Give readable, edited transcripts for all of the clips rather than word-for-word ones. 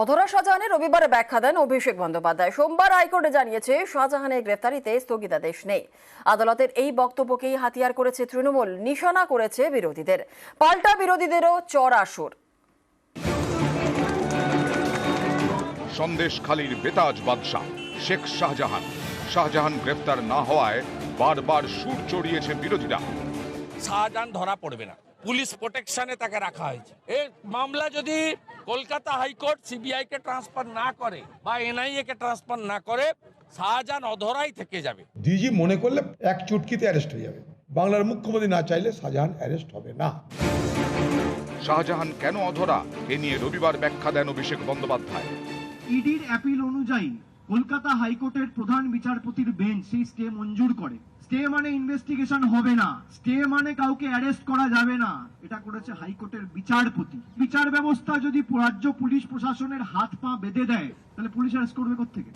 অধরা শাহজাহানে রবিবার ব্যাখ্যা দেন অভিষেক বন্দ্যোপাধ্যায়। সোমবার হাইকোর্টে জানিয়েছে শাহজাহানের গ্রেফতারিতে স্থগিতাদেশ নেই। আদালতের এই বক্তব্যকেই হাতিয়ার করেছে তৃণমূল, নিশানা করেছে বিরোধীদের। পাল্টা বিরোধীদেরও চড়া সুর। সন্দেশখালীর বেতাজ বাদশা শেখ শাহজাহান। শাহজাহান গ্রেফতার না হওয়ায় বারবার সুর চড়িয়েছে বিরোধীরা। শাহজাহান ধরা পড়বে না, পুলিশ প্রোটেকশনে তাকে রাখা হয়েছে। এই মামলা যদি কলকাতা হাইকোর্ট সিবিআই কে ট্রান্সফার না করে বা এনআইএ কে ট্রান্সফার না করে, শাহজাহান অধরাই থেকে যাবে। ডিজি মনে করলে এক চুটকিতে অ্যারেস্ট হয়ে যাবে। বাংলার মুখ্যমন্ত্রী না চাইলে শাহজাহান অ্যারেস্ট হবে না। শাহজাহান কেন অধরা, এ নিয়ে রবিবার ব্যাখ্যা দেন অভিষেক বন্দ্যোপাধ্যায়। ইডির অ্যাপিল অনুযায়ী কলকাতা হাইকোর্টের প্রধান বিচারপতির বেঞ্চ সেই স্টে মঞ্জুর করে। স্টে মানে ইনভেস্টিগেশন হবে না, স্টে মানে কাউকে অ্যারেস্ট করা যাবে না। এটা করেছে হাইকোর্টের বিচারপতি। বিচার ব্যবস্থা যদি রাজ্য পুলিশ প্রশাসনের হাত পা বেঁধে দেয়, তাহলে পুলিশ অ্যারেস্ট করবে কোত্থেকে?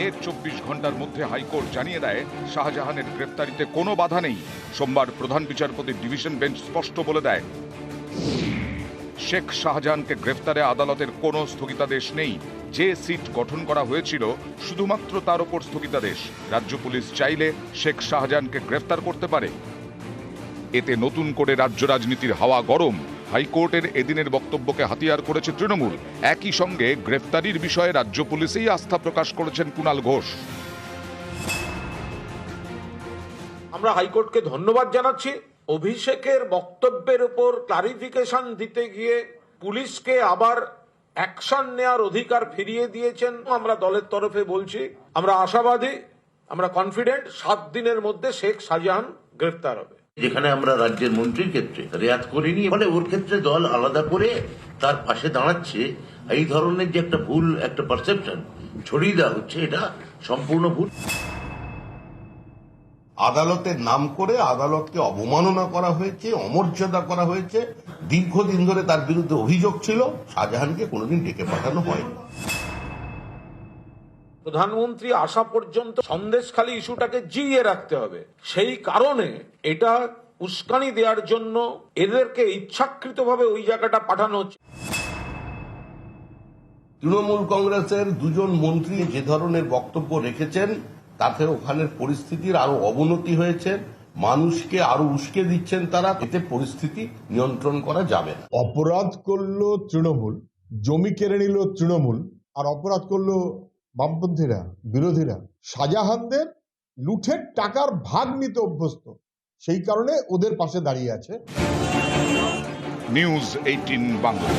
এর 24 ঘন্টার মধ্যে হাইকোর্ট জানিয়ে দেয় শাহজাহানের গ্রেফতারিতে কোনো বাধা নেই। সোমবার প্রধান বিচারপতির ডিভিশন বেঞ্চ স্পষ্ট বলে দেয়, শেখ শাহজাহানকে গ্রেফতারে আদালতের কোনো স্থগিতাদেশ নেই। যে সিট গঠন করা হয়েছিল শুধুমাত্র তার উপর স্থগিতাদেশ। রাজ্য পুলিশ চাইলে শেখ শাহজাহানকে গ্রেফতার করতে পারে। এতে নতুন করে রাজ্য রাজনীতির হাওয়া গরম। হাইকোর্টের এদিনের বক্তব্যকে হাতিয়ার করেছে তৃণমূল। একই সঙ্গে গ্রেফতারির বিষয়ে রাজ্য পুলিশেই আস্থা প্রকাশ করেছেন কুণাল ঘোষ। আমরা হাইকোর্টকে ধন্যবাদ জানাচ্ছি। অভিষেকের বক্তব্যের উপর ক্লারিফিকেশন দিতে গিয়ে পুলিশকে আবার অ্যাকশন নেওয়ার অধিকার ফিরিয়ে দিয়েছেন। আমরা দলের তরফে বলছি, আমরা আশাবাদী, আমরা কনফিডেন্ট 7 দিনের মধ্যে শেখ শাহজাহান গ্রেফতার হবে। যেখানে আমরা রাজ্যের মন্ত্রীর ক্ষেত্রে রেয়াত করিনি, ফলে ওর ক্ষেত্রে দল আলাদা করে তার পাশে দাঁড়াচ্ছে, এই ধরনের যে একটা ভুল একটা পারসেপশন ছড়িয়ে দেওয়া হচ্ছে, এটা সম্পূর্ণ ভুল। আদালতের নাম করে আদালতকে অবমাননা করা হয়েছে, অমর্যাদা করা হয়েছে। দীর্ঘদিন ধরে তার বিরুদ্ধে অভিযোগ ছিল, শাহজাহানকে কোনোদিন ডেকে পাঠানো হয়নি। প্রধানমন্ত্রী আসা পর্যন্ত সন্দেশখালী ইস্যুটাকে জিইয়ে রাখতে হবে। সেই কারণে এটা উস্কানি দেওয়ার জন্য এদেরকে ইচ্ছাকৃতভাবে ওই জায়গাটা পাঠানো হচ্ছে। তৃণমূল কংগ্রেসের 2জন মন্ত্রী যে ধরনের বক্তব্য রেখেছেন, তাতে ওখানের পরিস্থিতির আরো অবনতি হয়েছে। মানুষকে আরো উস্কে দিচ্ছেন তারা। এতে পরিস্থিতি নিয়ন্ত্রণ করা যাবে না। অপরাধ করলো তৃণমূল, জমি কেড়ে নিল তৃণমূল, আর অপরাধ করলো বামপন্থীরা, বিরোধীরা। শাহজাহানদের লুঠের টাকার ভাগ নিতে অভ্যস্ত, সেই কারণে ওদের পাশে দাঁড়িয়ে আছে। নিউজ 18 বাংলা।